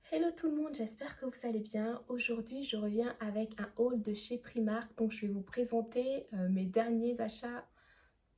Hello tout le monde, j'espère que vous allez bien. Aujourd'hui, je reviens avec un haul de chez Primark. Donc, je vais vous présenter mes derniers achats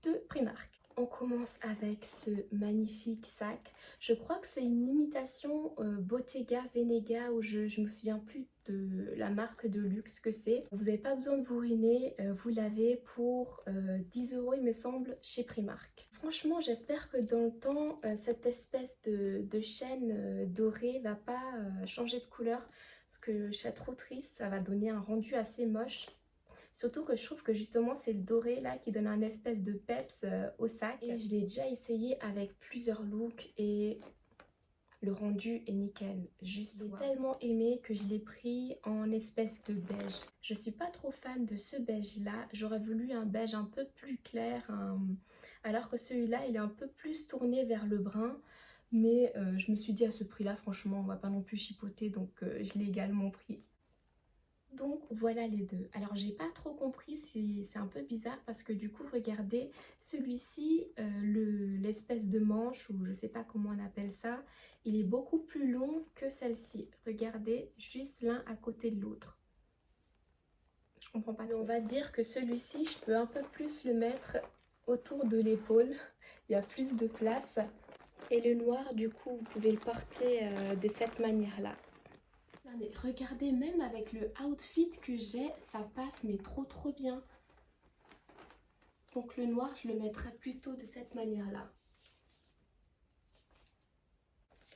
de Primark. On commence avec ce magnifique sac. Je crois que c'est une imitation Bottega Veneta ou je me souviens plus de la marque de luxe que c'est. Vous n'avez pas besoin de vous ruiner, vous l'avez pour 10 € il me semble chez Primark. Franchement, j'espère que dans le temps, cette espèce de chaîne dorée va pas changer de couleur parce que je suis trop triste, ça va donner un rendu assez moche. Surtout que je trouve que justement c'est le doré là qui donne un espèce de peps au sac. Et je l'ai déjà essayé avec plusieurs looks et le rendu est nickel. Juste j'ai tellement aimé que je l'ai pris en espèce de beige. Je suis pas trop fan de ce beige là. J'aurais voulu un beige un peu plus clair. Alors que celui-là il est un peu plus tourné vers le brun. Mais je me suis dit à ce prix là franchement on va pas non plus chipoter donc je l'ai également pris. Donc voilà les deux. Alors j'ai pas trop compris, c'est un peu bizarre parce que du coup regardez celui-ci, l'espèce de manche ou je sais pas comment on appelle ça, il est beaucoup plus long que celle-ci. Regardez juste l'un à côté de l'autre. Je comprends pas trop. On va dire que celui-ci je peux un peu plus le mettre autour de l'épaule. Il y a plus de place. Et le noir du coup vous pouvez le porter de cette manière-là. Non mais regardez, même avec le outfit que j'ai, ça passe mais trop bien. Donc le noir, je le mettrais plutôt de cette manière-là.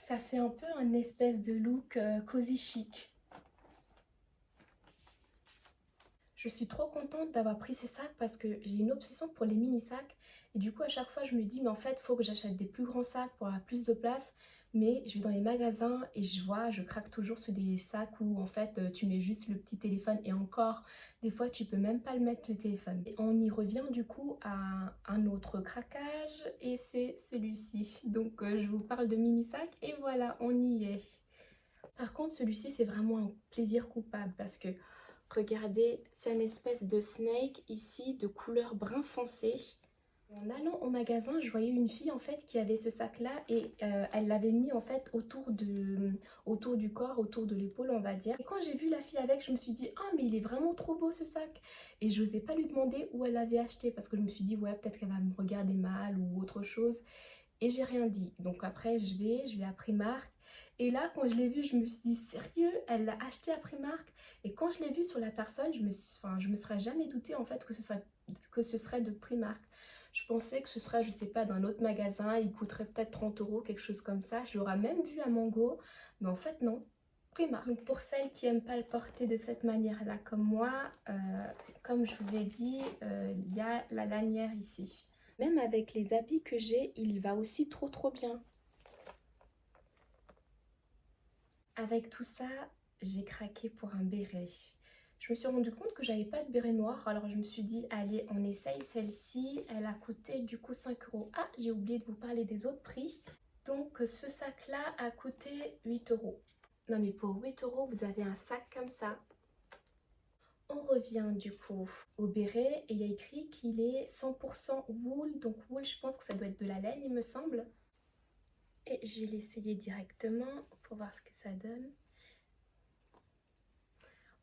Ça fait un peu un espèce de look cosy chic. Je suis trop contente d'avoir pris ces sacs parce que j'ai une obsession pour les mini sacs. Et du coup à chaque fois je me dis mais en fait il faut que j'achète des plus grands sacs pour avoir plus de place. Mais je vais dans les magasins et je craque toujours sur des sacs où en fait tu mets juste le petit téléphone et encore des fois tu peux même pas le mettre le téléphone. Et on y revient du coup à un autre craquage et c'est celui-ci. Donc je vous parle de mini sacs et voilà on y est. Par contre celui-ci c'est vraiment un plaisir coupable parce que regardez, c'est une espèce de snake ici de couleur brun foncé. En allant au magasin, je voyais une fille en fait qui avait ce sac là et elle l'avait mis en fait autour du corps, autour de l'épaule on va dire. Et quand j'ai vu la fille avec, je me suis dit ah mais il est vraiment trop beau ce sac. Et je n'osais pas lui demander où elle l'avait acheté parce que je me suis dit ouais peut-être qu'elle va me regarder mal ou autre chose. Et j'ai rien dit. Donc après je vais à Primark. Et là quand je l'ai vu je me suis dit sérieux elle l'a acheté à Primark. Et quand je l'ai vu sur la personne je me serais jamais douté en fait que ce serait de Primark. Je pensais que ce serait je sais pas d'un autre magasin, il coûterait peut-être 30 € quelque chose comme ça. Je l'aurais même vu à Mango mais en fait non. Primark. Donc pour celles qui n'aiment pas le porter de cette manière là comme moi, comme je vous ai dit, il y a la lanière ici. Même avec les habits que j'ai, il va aussi trop bien. Avec tout ça, j'ai craqué pour un béret. Je me suis rendu compte que j'avais pas de béret noir, alors je me suis dit allez on essaye celle-ci. Elle a coûté du coup 5 €. Ah j'ai oublié de vous parler des autres prix. Donc ce sac là a coûté 8 €. Non mais pour 8 € vous avez un sac comme ça. On revient du coup au béret et il y a écrit qu'il est 100% wool. Donc wool je pense que ça doit être de la laine il me semble. Et je vais l'essayer directement pour voir ce que ça donne.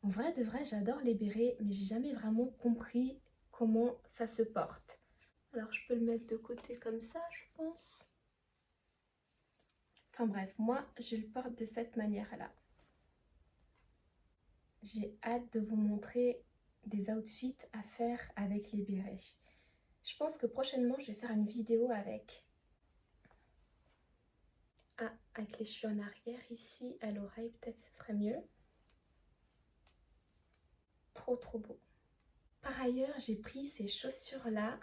En vrai de vrai j'adore les bérets mais j'ai jamais vraiment compris comment ça se porte. Alors je peux le mettre de côté comme ça je pense. Enfin bref moi je le porte de cette manière là. J'ai hâte de vous montrer des outfits à faire avec les bérets. Je pense que prochainement je vais faire une vidéo avec. Ah, avec les cheveux en arrière ici à l'oreille peut-être ce serait mieux. Trop beau. Par ailleurs j'ai pris ces chaussures là.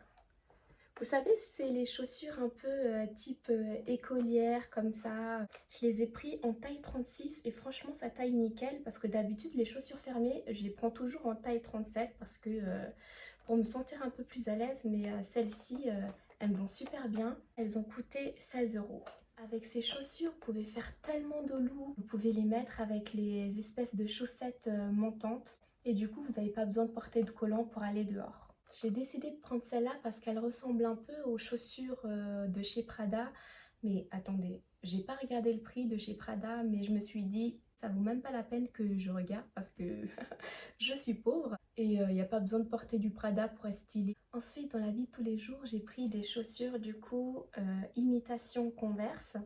Vous savez c'est les chaussures un peu type écolière comme ça. Je les ai pris en taille 36 et franchement ça taille nickel. Parce que d'habitude les chaussures fermées je les prends toujours en taille 37 parce que pour me sentir un peu plus à l'aise. Mais celles-ci elles me vont super bien. Elles ont coûté 16 €. Avec ces chaussures, vous pouvez faire tellement de looks. Vous pouvez les mettre avec les espèces de chaussettes montantes. Et du coup, vous n'avez pas besoin de porter de collant pour aller dehors. J'ai décidé de prendre celle-là parce qu'elle ressemble un peu aux chaussures de chez Prada. Mais attendez, j'ai pas regardé le prix de chez Prada, mais je me suis dit ça vaut même pas la peine que je regarde parce que je suis pauvre et il n'y a pas besoin de porter du Prada pour être stylé. Ensuite, dans la vie de tous les jours, j'ai pris des chaussures du coup imitation Converse,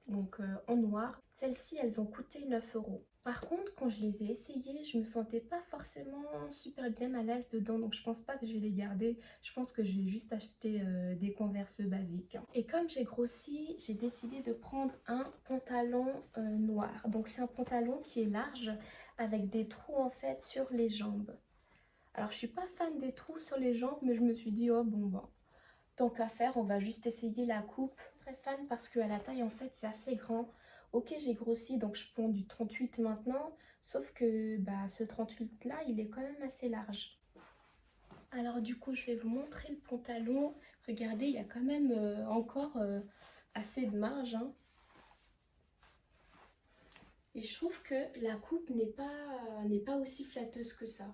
donc en noir. Celles-ci, elles ont coûté 9 euros. Par contre, quand je les ai essayées, je me sentais pas forcément super bien à l'aise dedans, donc je pense pas que je vais les garder. Je pense que je vais juste acheter des Converse basiques. Et comme j'ai grossi, j'ai décidé de prendre un pantalon noir. Donc c'est un pantalon qui est large avec des trous en fait sur les jambes. Alors je suis pas fan des trous sur les jambes, mais je me suis dit oh bon bah tant qu'à faire, on va juste essayer la coupe. Très fan parce qu'à la taille en fait c'est assez grand. Ok, j'ai grossi donc je prends du 38 maintenant, sauf que bah ce 38 là il est quand même assez large. Alors du coup je vais vous montrer le pantalon. Regardez, il y a quand même encore assez de marge, hein. Et je trouve que la coupe n'est pas aussi flatteuse que ça.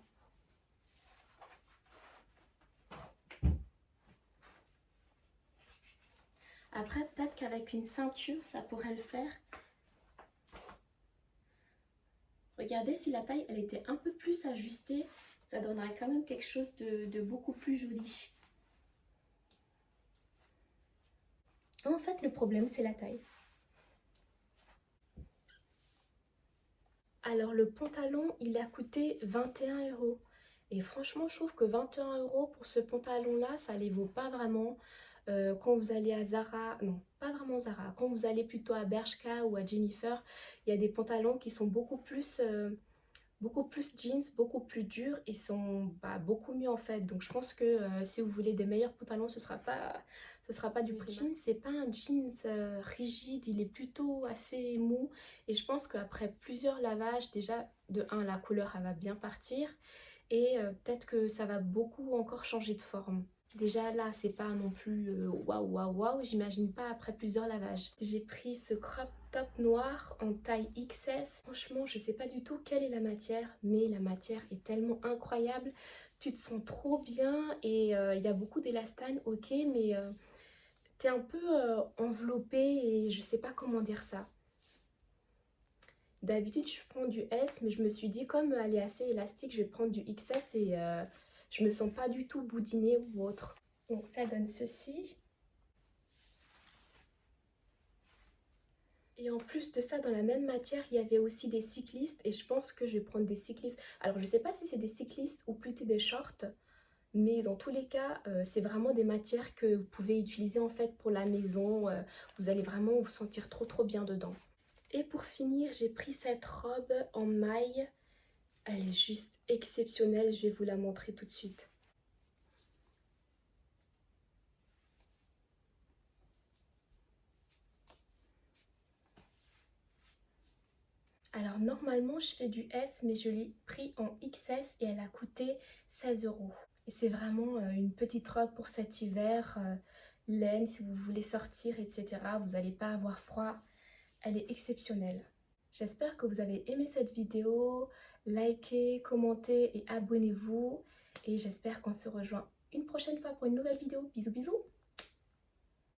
Après, peut-être qu'avec une ceinture, ça pourrait le faire. Regardez, si la taille, elle était un peu plus ajustée, ça donnerait quand même quelque chose de beaucoup plus joli. En fait, le problème, c'est la taille. Alors, le pantalon, il a coûté 21 euros. Et franchement, je trouve que 21 euros pour ce pantalon-là, ça les vaut pas vraiment. Quand vous allez à Zara, non, pas vraiment Zara, quand vous allez plutôt à Bershka ou à Jennifer, il y a des pantalons qui sont beaucoup plus jeans, beaucoup plus durs, ils sont beaucoup mieux en fait. Donc je pense que si vous voulez des meilleurs pantalons, ce sera pas du Primark. Le jean, c'est pas un jeans rigide, il est plutôt assez mou. Et je pense qu'après plusieurs lavages, déjà de un la couleur elle va bien partir. Et peut-être que ça va beaucoup encore changer de forme. Déjà là, c'est pas non plus waouh waouh waouh, j'imagine pas après plusieurs lavages. J'ai pris ce crop top noir en taille XS. Franchement, je sais pas du tout quelle est la matière, mais la matière est tellement incroyable. Tu te sens trop bien et il y a beaucoup d'élastane, ok, mais t'es un peu enveloppé et je sais pas comment dire ça. D'habitude, je prends du S, mais je me suis dit, comme elle est assez élastique, je vais prendre du XS et je me sens pas du tout boudinée ou autre. Donc ça donne ceci. Et en plus de ça, dans la même matière, il y avait aussi des cyclistes et je pense que je vais prendre des cyclistes. Alors je sais pas si c'est des cyclistes ou plutôt des shorts, mais dans tous les cas, c'est vraiment des matières que vous pouvez utiliser en fait pour la maison. Vous allez vraiment vous sentir trop bien dedans. Et pour finir, j'ai pris cette robe en maille. Elle est juste exceptionnelle, je vais vous la montrer tout de suite. Alors normalement je fais du S mais je l'ai pris en XS et elle a coûté 16 euros. Et c'est vraiment une petite robe pour cet hiver, laine si vous voulez sortir etc. Vous n'allez pas avoir froid, elle est exceptionnelle. J'espère que vous avez aimé cette vidéo, likez, commentez et abonnez-vous. Et j'espère qu'on se rejoint une prochaine fois pour une nouvelle vidéo. Bisous bisous.